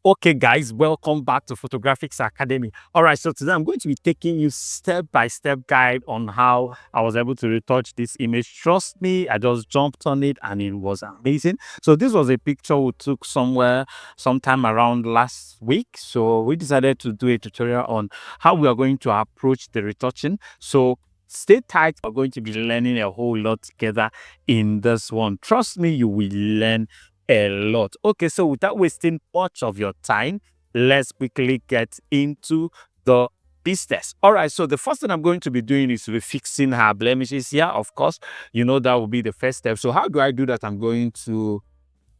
Okay, guys, welcome back to Photographics Academy. All right, so today I'm going to be taking you step-by-step guide on how I was able to retouch this image. Trust me, I just jumped on it and it was amazing. So this was a picture we took sometime around last week. So we decided to do a tutorial on how we are going to approach the retouching. So stay tight. We're going to be learning a whole lot together in this one. Trust me, you will learn a lot. Okay, so without wasting much of your time, let's quickly get into the business. All right, so the first thing I'm going to be doing is to be fixing her blemishes here. Of course, you know that will be the first step. So how do I do that? I'm going to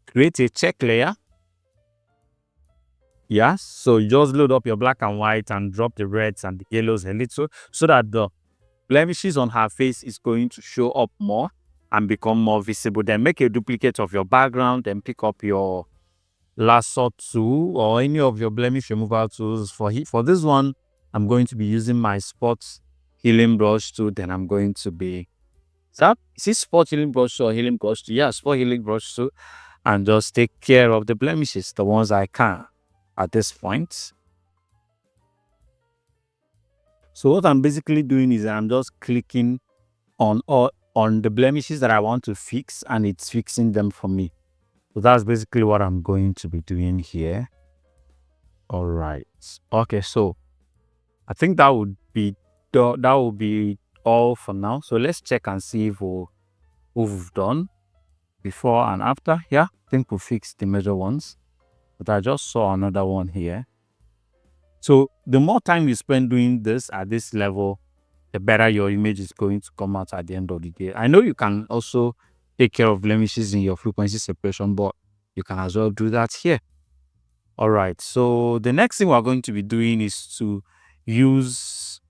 create a check layer. Yeah, so you just load up your black and white and drop the reds and the yellows a little so that the blemishes on her face is going to show up more and become more visible. Then make a duplicate of your background, then pick up your lasso tool or any of your blemish removal tools. For this one, I'm going to be using my spot healing brush tool. Then I'm going to be, is it spot healing brush or healing brush tool? Yeah, spot healing brush tool, and just take care of the blemishes, the ones I can at this point. So what I'm basically doing is I'm just clicking on the blemishes that I want to fix, and it's fixing them for me. So that's basically what I'm going to be doing here. All right. Okay, so I think that would be all for now. So let's check and see if we've done before and after. Yeah, I think we fixed the major ones, but I just saw another one here. So the more time you spend doing this at this level, the better your image is going to come out at the end of the day. I know you can also take care of blemishes in your frequency separation, but you can as well do that here. All right, so the next thing we're going to be doing is to use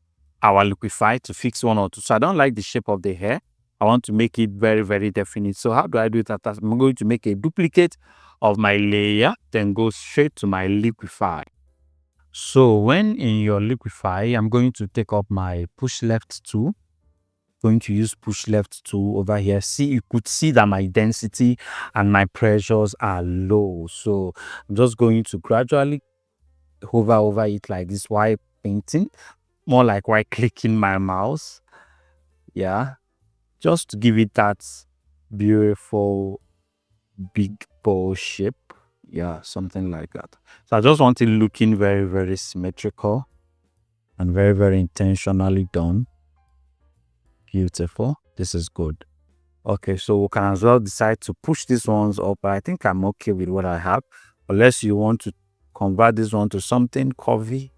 our Liquify to fix one or two. So I don't like the shape of the hair. I want to make it very, very definite. So how do I do that? I'm going to make a duplicate of my layer, then go straight to my Liquify. So when in your Liquify, I'm going to take up my push left tool. Going to use push left tool over here. See, you could see that my density and my pressures are low. So I'm just going to gradually hover over it like this while painting, more like while clicking my mouse. Yeah, just to give it that beautiful big bowl shape. Yeah, something like that. So I just want it looking very, very symmetrical and very, very intentionally done. Beautiful. This is good. Okay, so we can as well decide to push these ones up. I think I'm okay with what I have, unless you want to convert this one to something curvy,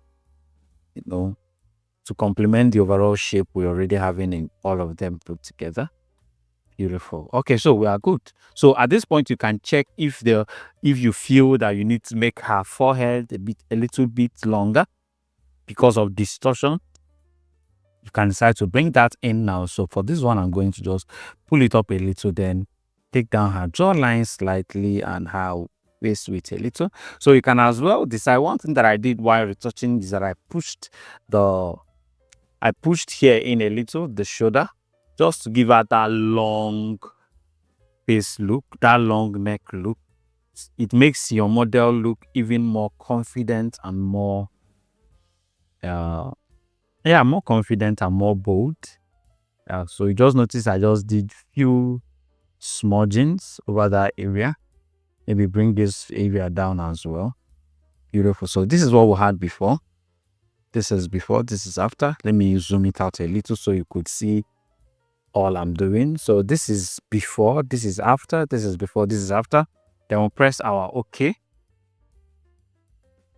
to complement the overall shape we already having in all of them put together. Beautiful. Okay, so we are good. So at this point, you can check if you feel that you need to make her forehead a little bit longer because of distortion. You can decide to bring that in now. So for this one, I'm going to just pull it up a little, then take down her jawline slightly and her waist width a little. So you can as well decide. One thing that I did while retouching is that I pushed here in a little the shoulder, just to give her that long face look, that long neck look. It makes your model look even more confident and more more confident and more bold. So you just notice I just did few smudgings over that area. Maybe bring this area down as well. Beautiful. So this is what we had before. This is before, this is after. Let me zoom it out a little so you could see all I'm doing. So this is before, this is after, this is before, this is after. Then we'll press our OK.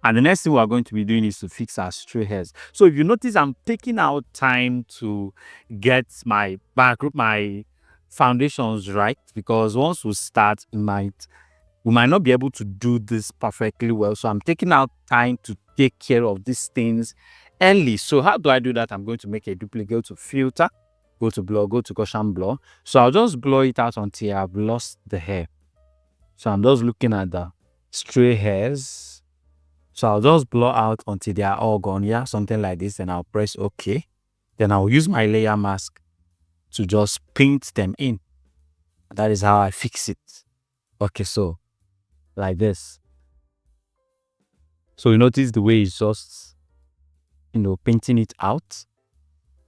And the next thing we're going to be doing is to fix our stray hairs. So if you notice, I'm taking out time to get my foundations right, because once we start, we might not be able to do this perfectly well. So I'm taking out time to take care of these things early. So how do I do that? I'm going to make a duplicate, go to filter, go to blur, go to Gaussian blur. So I'll just blur it out until I've lost the hair. So I'm just looking at the stray hairs. So I'll just blur out until they are all gone. Yeah, something like this. And I'll press OK. Then I'll use my layer mask to just paint them in. That is how I fix it. Okay, so like this. So you notice the way it's just, painting it out.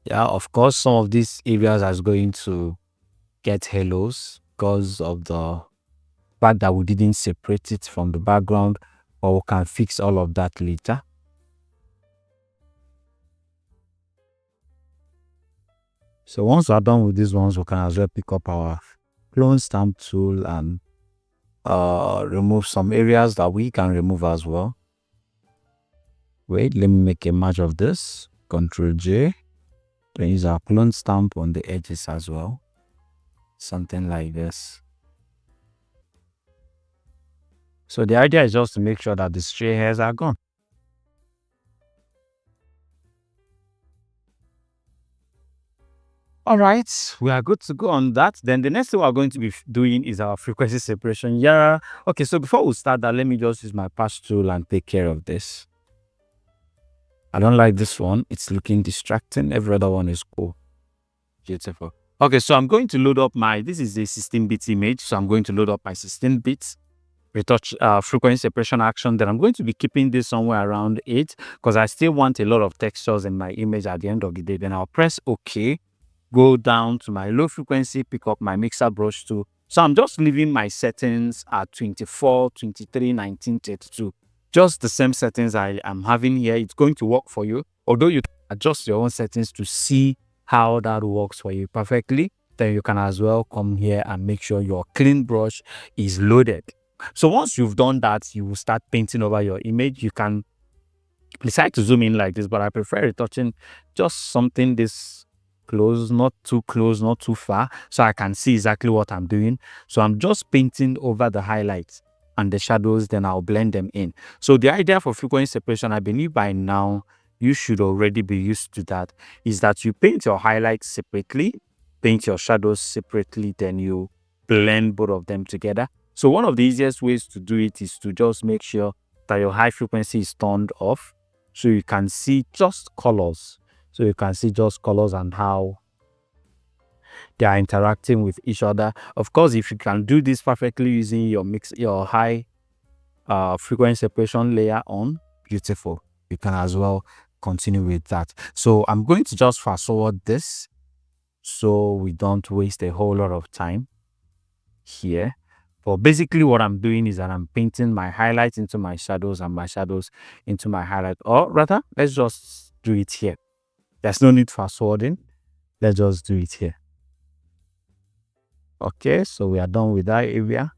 Yeah, of course, some of these areas are going to get halos because of the fact that we didn't separate it from the background, but we can fix all of that later. So once we're done with these ones, we can as well pick up our clone stamp tool and remove some areas that we can remove as well. Wait, let me make a merge of this. Control J. Then use our clone stamp on the edges as well. Something like this. So the idea is just to make sure that the stray hairs are gone. All right, we are good to go on that. Then the next thing we're going to be doing is our frequency separation. Yeah. Okay, so before we start that, let me just use my patch tool and take care of this. I don't like this one. It's looking distracting. Every other one is cool. Beautiful. Okay, so I'm going to load up this is a 16-bit image. So I'm going to load up my 16-bit retouch frequency separation action. Then I'm going to be keeping this somewhere around 8 because I still want a lot of textures in my image at the end of the day. Then I'll press OK. Go down to my low frequency, pick up my mixer brush tool. So I'm just leaving my settings at 24, 23, 19, 32. Just the same settings I am having here. It's going to work for you. Although you adjust your own settings to see how that works for you perfectly, then you can as well come here and make sure your clean brush is loaded. So once you've done that, you will start painting over your image. You can decide to zoom in like this, but I prefer retouching just something this close, not too close, not too far, so I can see exactly what I'm doing. So I'm just painting over the highlights and the shadows, then I'll blend them in. So the idea for frequency separation, I believe by now you should already be used to that, is that you paint your highlights separately, paint your shadows separately, then you blend both of them together. So one of the easiest ways to do it is to just make sure that your high frequency is turned off, so you can see just colors. So you can see just colors and how they are interacting with each other. Of course, if you can do this perfectly using your high frequency separation layer on, beautiful. You can as well continue with that. So I'm going to just fast forward this so we don't waste a whole lot of time here. But basically what I'm doing is that I'm painting my highlights into my shadows and my shadows into my highlight. Or rather, let's just do it here. There's no need fast forwarding. Let's just do it here. Okay, so we are done with that area.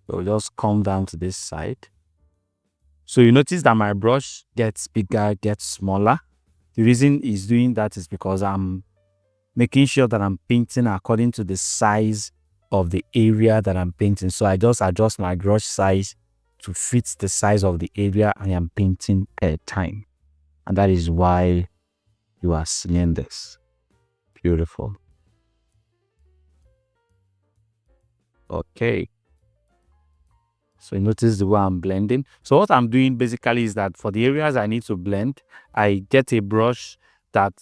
We'll just come down to this side. So you notice that my brush gets bigger, gets smaller. The reason it's doing that is because I'm making sure that I'm painting according to the size of the area that I'm painting. So I just adjust my brush size to fit the size of the area I am painting at a time. And that is why you are seeing this. Beautiful. Okay. So you notice the way I'm blending. So what I'm doing basically is that for the areas I need to blend, I get a brush that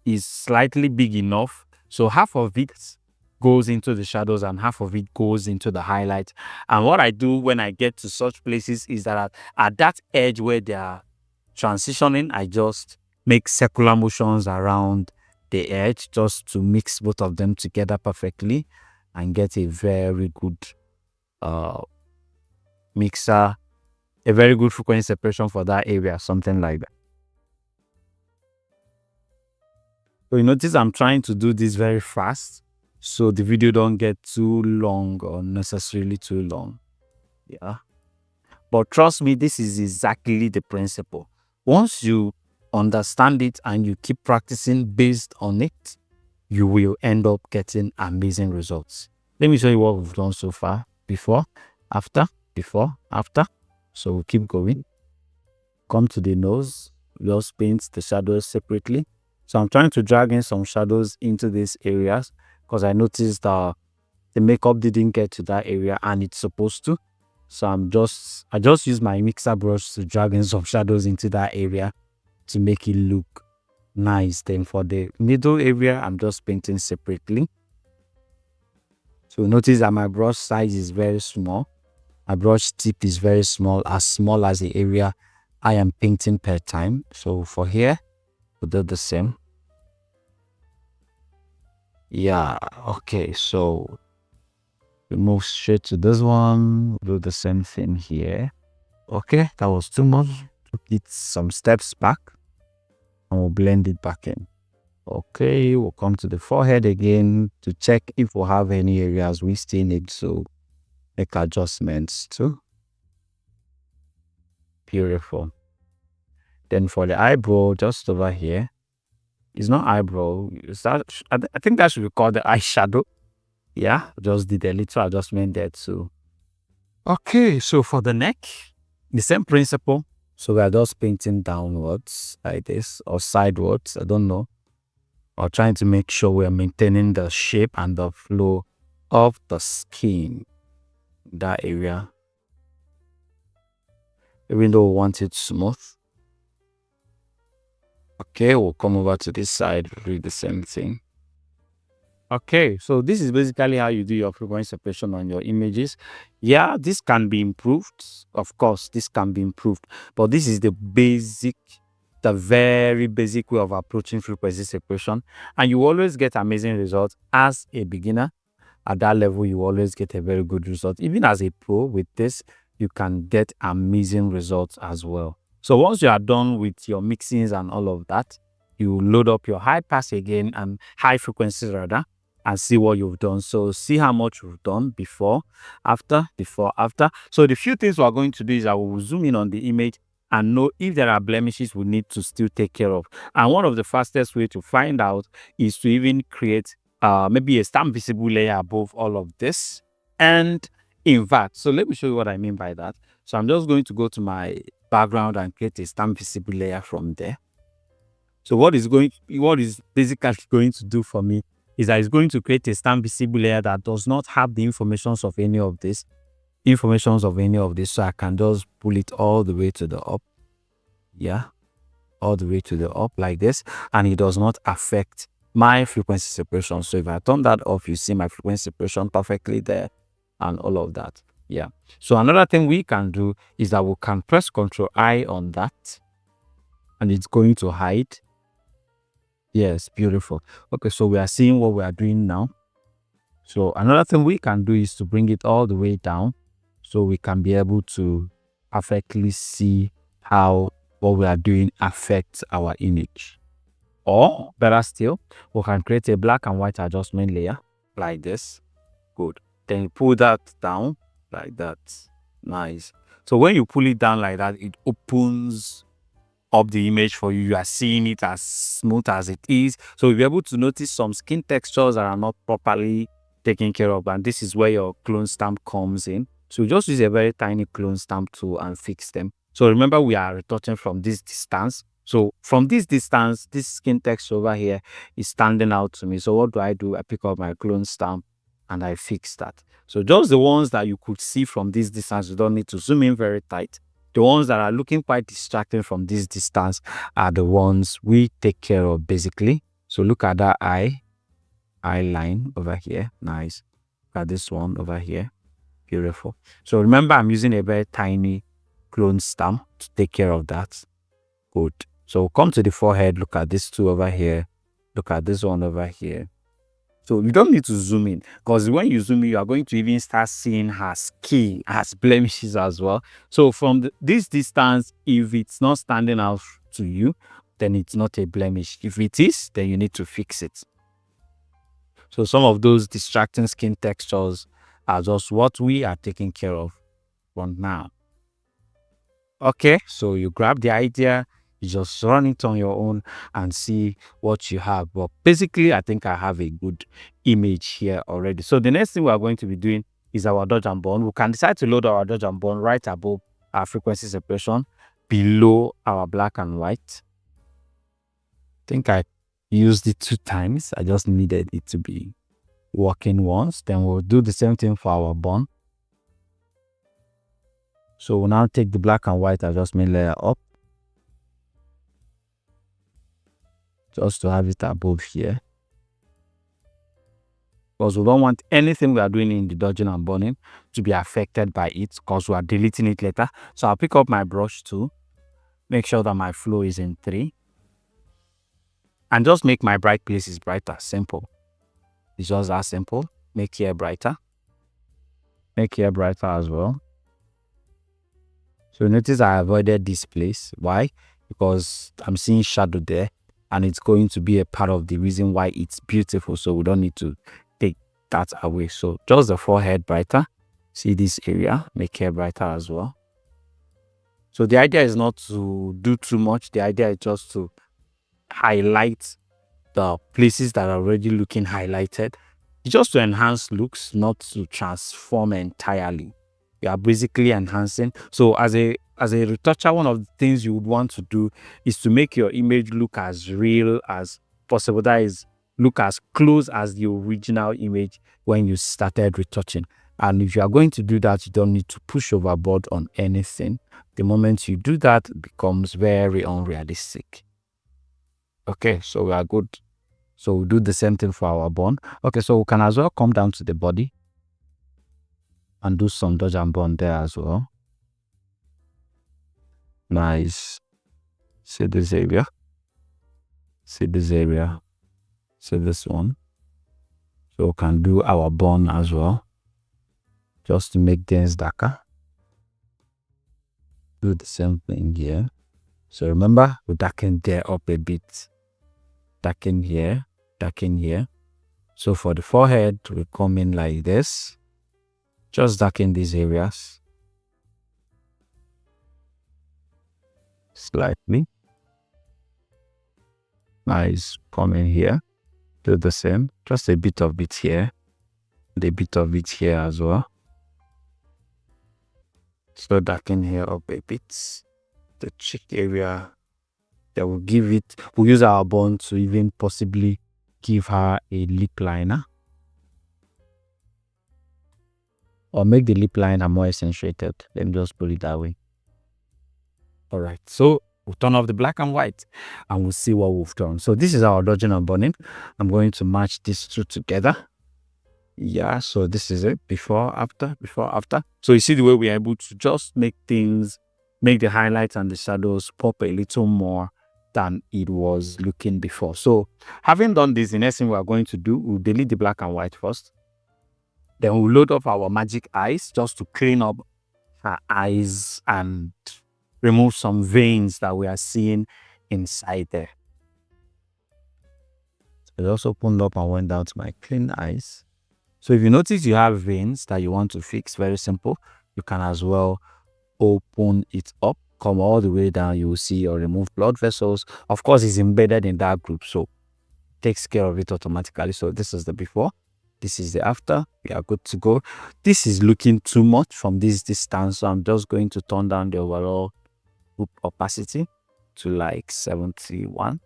is slightly big enough. So half of it goes into the shadows and half of it goes into the highlight. And what I do when I get to such places is that at that edge where they are transitioning, I just make circular motions around the edge just to mix both of them together perfectly and get a very good mixer, a very good frequency separation for that area, something like that. So you notice I'm trying to do this very fast so the video don't get too long or necessarily too long. Yeah. But trust me, this is exactly the principle. Once you understand it and you keep practicing based on it, you will end up getting amazing results. Let me show you what we've done so far. Before, after, before, after. So we'll keep going. Come to the nose. We just paint the shadows separately. So I'm trying to drag in some shadows into these areas because I noticed that the makeup didn't get to that area and it's supposed to. So I just use my mixer brush to drag in some shadows into that area to make it look nice. Then for the middle area, I'm just painting separately. So notice that my brush size is very small My brush tip is very small as the area I am painting per time. So for here, we'll do the same. Yeah, okay, so we move straight to this one, we'll do the same thing here. Okay, that was too much. Took it some steps back and we'll blend it back in. Okay, we'll come to the forehead again to check if we have any areas we still need to make adjustments to. Beautiful. Then for the eyebrow, just over here, it's not eyebrow. Is that? I think that should be called the eyeshadow. Yeah, just did a little adjustment there too. Okay, so for the neck, the same principle. So we are just painting downwards like this or sidewards. I don't know. Or trying to make sure we are maintaining the shape and the flow of the skin in that area. Even though we want it smooth. Okay, we'll come over to this side, do the same thing. Okay, so this is basically how you do your frequency separation on your images. Yeah, this can be improved. Of course, this can be improved. But this is the very basic way of approaching frequency separation. And you always get amazing results as a beginner. At that level, you always get a very good result. Even as a pro with this, you can get amazing results as well. So once you are done with your mixings and all of that, you load up your high pass again and high frequencies rather, and see what you've done. So see how much you've done before, after. So the few things we are going to do is I will zoom in on the image and know if there are blemishes we need to still take care of. And one of the fastest way to find out is to even create maybe a stamp visible layer above all of this and invert. So let me show you what I mean by that. So I'm just going to go to my background and create a stamp visible layer from there. So what is basically going to do for me is that it's going to create a stamp visible layer that does not have the informations of any of this. So I can just pull it all the way to the up. Yeah, all the way to the up like this, and it does not affect my frequency separation. So if I turn that off, you see my frequency separation perfectly there and all of that. Yeah. So another thing we can do is that we can press Ctrl-I on that and it's going to hide. Yes, beautiful. Okay, so we are seeing what we are doing now. So another thing we can do is to bring it all the way down so we can be able to perfectly see how what we are doing affects our image. Or better still, we can create a black and white adjustment layer like this. Good. Then you pull that down like that. Nice. So when you pull it down like that, it opens up the image for you. You are seeing it as smooth as it is. So you'll be able to notice some skin textures that are not properly taken care of, and this is where your clone stamp comes in. So just use a very tiny clone stamp tool and fix them. So remember, we are retouching from this distance. So from this distance, this skin texture over here is standing out to me. So what do? I pick up my clone stamp and I fix that. So just the ones that you could see from this distance, you don't need to zoom in very tight. The ones that are looking quite distracting from this distance are the ones we take care of basically. So look at that eye line over here. Nice. Look at this one over here. Beautiful. So remember, I'm using a very tiny clone stamp to take care of that. Good. So come to the forehead. Look at this two over here. Look at this one over here. So you don't need to zoom in, because when you zoom in, you are going to even start seeing her skin, her blemishes as well. So from this distance, if it's not standing out to you, then it's not a blemish. If it is, then you need to fix it. So some of those distracting skin textures are just what we are taking care of for now. Okay, so you grab the idea, you just run it on your own and see what you have. But basically, I think I have a good image here already. So the next thing we are going to be doing is our dodge and burn. We can decide to load our dodge and burn right above our frequency separation, below our black and white. I think I used it 2 times. I just needed it to be working once. Then we'll do the same thing for our burn. So we'll now take the black and white adjustment layer up, just to have it above here. because we don't want anything we are doing in the dodging and burning to be affected by it, because we are deleting it later. So I'll pick up my brush tool, make sure that my flow is in 3, and just make my bright places brighter. Simple. It's just that simple. Make here brighter. Make here brighter as well. So notice I avoided this place. Why? Because I'm seeing shadow there, and it's going to be a part of the reason why it's beautiful. So we don't need to take that away. So just the forehead brighter. See this area, make hair brighter as well. So the idea is not to do too much. The idea is just to highlight the places that are already looking highlighted. It's just to enhance looks, not to transform entirely. You are basically enhancing. So as a retoucher, one of the things you would want to do is to make your image look as real as possible. That is, look as close as the original image when you started retouching. And if you are going to do that, you don't need to push overboard on anything. The moment you do that, it becomes very unrealistic. Okay, so we are good. So we'll do the same thing for our bun. Okay, so we can as well come down to the body and do some dodge and burn there as well. Nice. See this area. See this area. See this one. So we can do our burn as well, just to make things darker. Do the same thing here. So remember, we darken there up a bit. Darken here. Darken here. So for the forehead, we come in like this. Just darken these areas slightly. Nice. Come in here. Do the same. Just a bit of it here. And a bit of it here as well. So darken here up a bit. The cheek area. That will give it. We'll use our bone to even possibly give her a lip liner, or make the lip liner more accentuated. Let me just put it that way. All right, so we'll turn off the black and white and we'll see what we've done. So this is our dodging and burning. I'm going to match these two together. Yeah, so this is it. Before, after, before, after. So you see the way we're able to just make things, make the highlights and the shadows pop a little more than it was looking before. So having done this, the next thing we are going to do, we'll delete the black and white first. Then we'll load up our magic eyes just to clean up her eyes and remove some veins that we are seeing inside there. So I just opened up and went down to my clean eyes. So if you notice you have veins that you want to fix, very simple, you can as well open it up, come all the way down, you will see or remove blood vessels. Of course, it's embedded in that group, so it takes care of it automatically. So this is the before, this is the after. We are good to go. This is looking too much from this distance, so I'm just going to turn down the overall group opacity to like 71.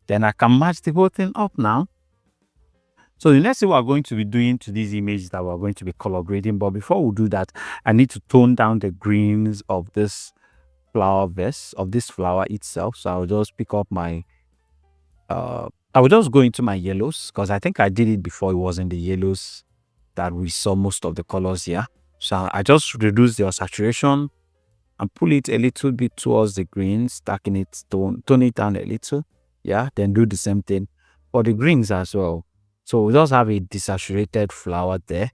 Then I can match the whole thing up now. So the next thing we're going to be doing to these images that we're going to be color grading, but before we do that, I need to tone down the greens of this flower vase, of this flower itself. So I'll just pick up my I will just go into my yellows, because I think I did it before. It was in the yellows that we saw most of the colors here. So I just reduce the saturation and pull it a little bit towards the greens, darken it, tone it down a little. Yeah, then do the same thing for the greens as well. So we just have a desaturated flower there,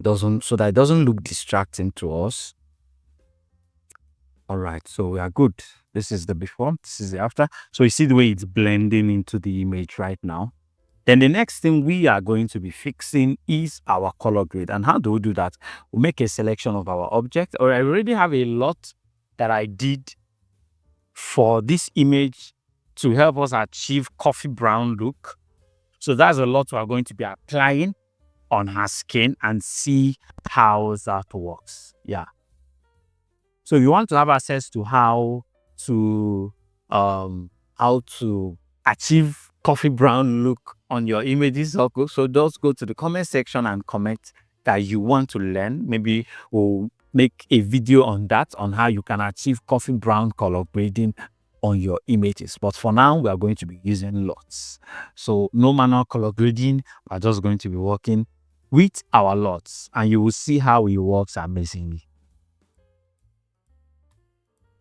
so that it doesn't look distracting to us. All right, so we are good. This is the before, this is the after. So you see the way it's blending into the image right now. Then the next thing we are going to be fixing is our color grade. And how do we do that? We'll make a selection of our object, or I already have a lot that I did for this image to help us achieve coffee brown look. So that's a lot we are going to be applying on her skin and see how that works. Yeah. So if you want to have access to how to achieve coffee brown look on your images, so just go to the comment section and comment that you want to learn. Maybe we'll make a video on that, on how you can achieve coffee brown color grading on your images. But for now, we are going to be using LUTs. So no manual color grading. We're just going to be working with our LUTs, and you will see how it works amazingly.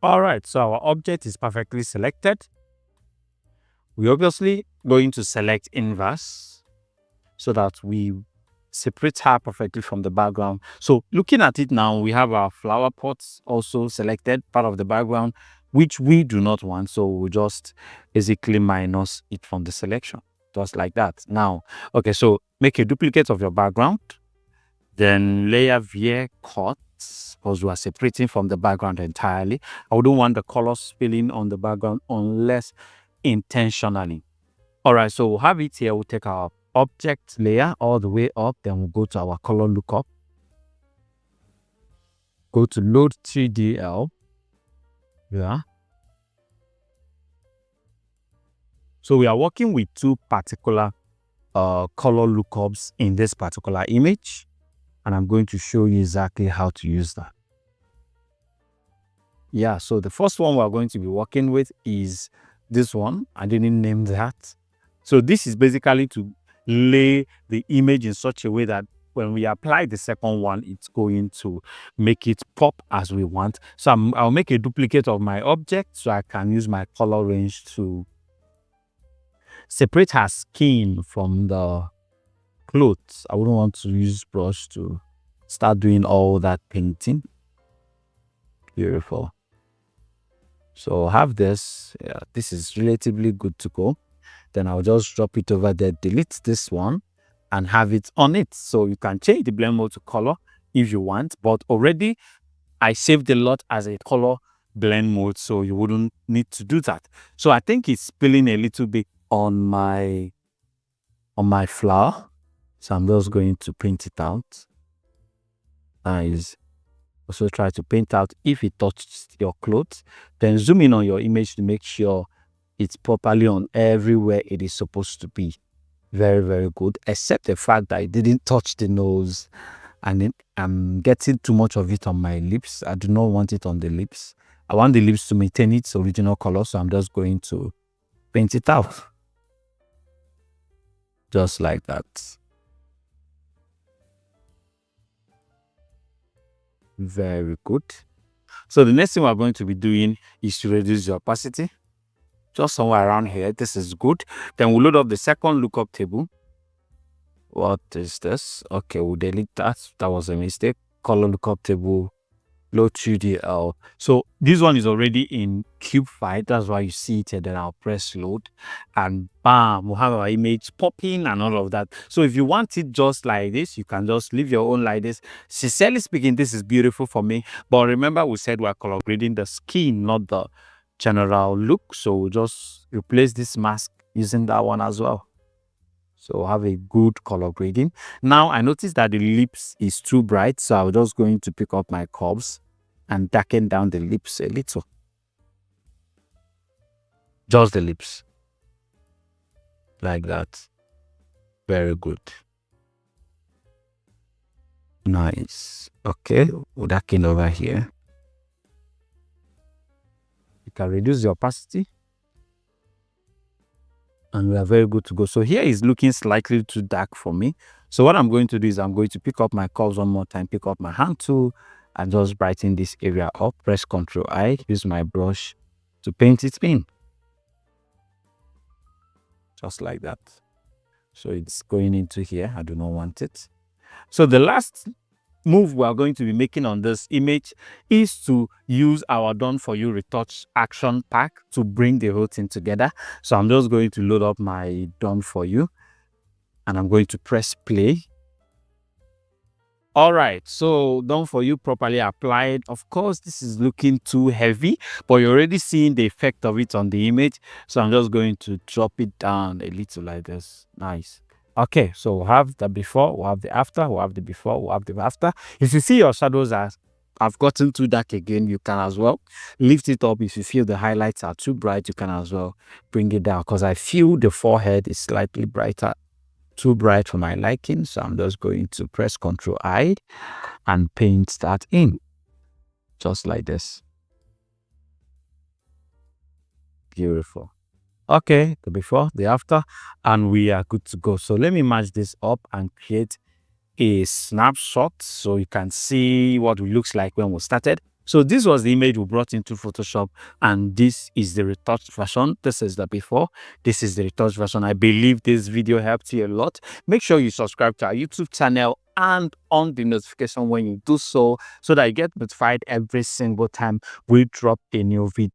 All right, so our object is perfectly selected. We're obviously going to select inverse so that we separate her perfectly from the background. So looking at it now, we have our flower pots also selected, part of the background, which we do not want. So we'll just basically minus it from the selection, just like that. Now, okay, so make a duplicate of your background, then layer via cut, because we are separating from the background entirely. I wouldn't want the color spilling on the background unless intentionally. All right, so we'll have it here. We'll take our object layer all the way up, then we'll go to our color lookup, go to load 3DL. Yeah. So we are working with two particular color lookups in this particular image, and I'm going to show you exactly how to use that. Yeah, so the first one we're going to be working with is this one. I didn't name that. So this is basically to lay the image in such a way that when we apply the second one, it's going to make it pop as we want. So I'll make a duplicate of my object so I can use my color range to separate her skin from the clothes. I wouldn't want to use brush to start doing all that painting. Beautiful. So have this. Yeah, this is relatively good to go. Then I'll just drop it over there, delete this one, and have it on it. So you can change the blend mode to color if you want, but already I saved a lot as a color blend mode, so you wouldn't need to do that. So I think it's spilling a little bit on my flower. So I'm just going to paint it out. Nice. Also try to paint out if it touched your clothes. Then zoom in on your image to make sure it's properly on everywhere it is supposed to be. Very, very good, except the fact that it didn't touch the nose, and I'm getting too much of it on my lips. I do not want it on the lips. I want the lips to maintain its original color, so I'm just going to paint it out. Just like that. Very good. So the next thing we're going to be doing is to reduce the opacity. Just somewhere around here. This is good. Then we'll load up the second lookup table. What is this? Okay, we'll delete that. That was a mistake. Color lookup table, load 2DL. So this one is already in Liquify. That's why you see it here. Then I'll press load, and bam, we'll have our image popping and all of that. So if you want it just like this, you can just leave your own like this. Sincerely speaking, this is beautiful for me. But remember, we said we're color grading the skin, not the general look. So we'll just replace this mask using that one as well. So have a good color grading. Now I noticed that the lips is too bright, so I'm just going to pick up my curves and darken down the lips a little. Just the lips. Like that. Very good. Nice. Okay, we'll darken over here. You can reduce the opacity, and we are very good to go. So here is looking slightly too dark for me. So what I'm going to do is I'm going to pick up my curves one more time, pick up my hand tool, and just brighten this area up. Press Ctrl I, use my brush to paint it in. Just like that. So it's going into here. I do not want it. So the last move we are going to be making on this image is to use our done for you retouch action pack to bring the whole thing together. So I'm just going to load up my done for you, and I'm going to press play. All right, so done for you properly applied. Of course, this is looking too heavy, but you're already seeing the effect of it on the image. So I'm just going to drop it down a little like this. Nice. Okay, so we'll have the before, we'll have the after, we'll have the before, we'll have the after. If you see your shadows have gotten too dark again, you can as well lift it up. If you feel the highlights are too bright, you can as well bring it down, because I feel the forehead is slightly brighter, too bright for my liking. So I'm just going to press Ctrl I and paint that in, just like this. Beautiful. Okay, the before, the after, and we are good to go. So let me match this up and create a snapshot so you can see what it looks like when we started. So this was the image we brought into Photoshop, and this is the retouched version. This is the before, this is the retouched version. I believe this video helped you a lot. Make sure you subscribe to our YouTube channel and on the notification when you do so that you get notified every single time we drop a new video.